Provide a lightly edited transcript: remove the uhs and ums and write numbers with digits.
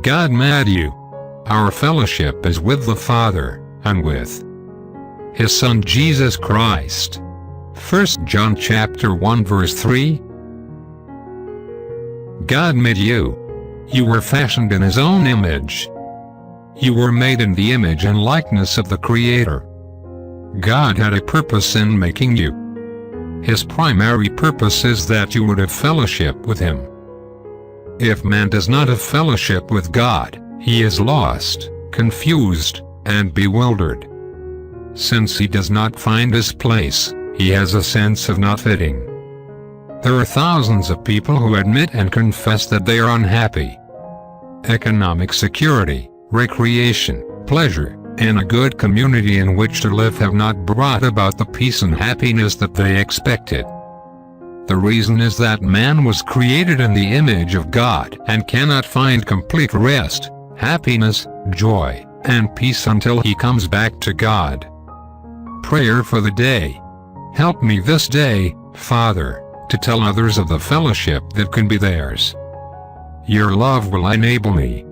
God made you. Our fellowship is with the Father, and with His Son Jesus Christ. 1 John chapter 1 verse 3. God made you. You were fashioned in His own image. You were made in the image and likeness of the Creator. God had a purpose in making you. His primary purpose is that you would have fellowship with Him. If man does not have fellowship with God, he is lost, confused, and bewildered. Since he does not find his place, he has a sense of not fitting. There are thousands of people who admit and confess that they are unhappy. Economic security, recreation, pleasure, and a good community in which to live have not brought about the peace and happiness that they expected. The reason is that man was created in the image of God and cannot find complete rest, happiness, joy, and peace until he comes back to God. Prayer for the day. Help me this day, Father, to tell others of the fellowship that can be theirs. Your love will enable me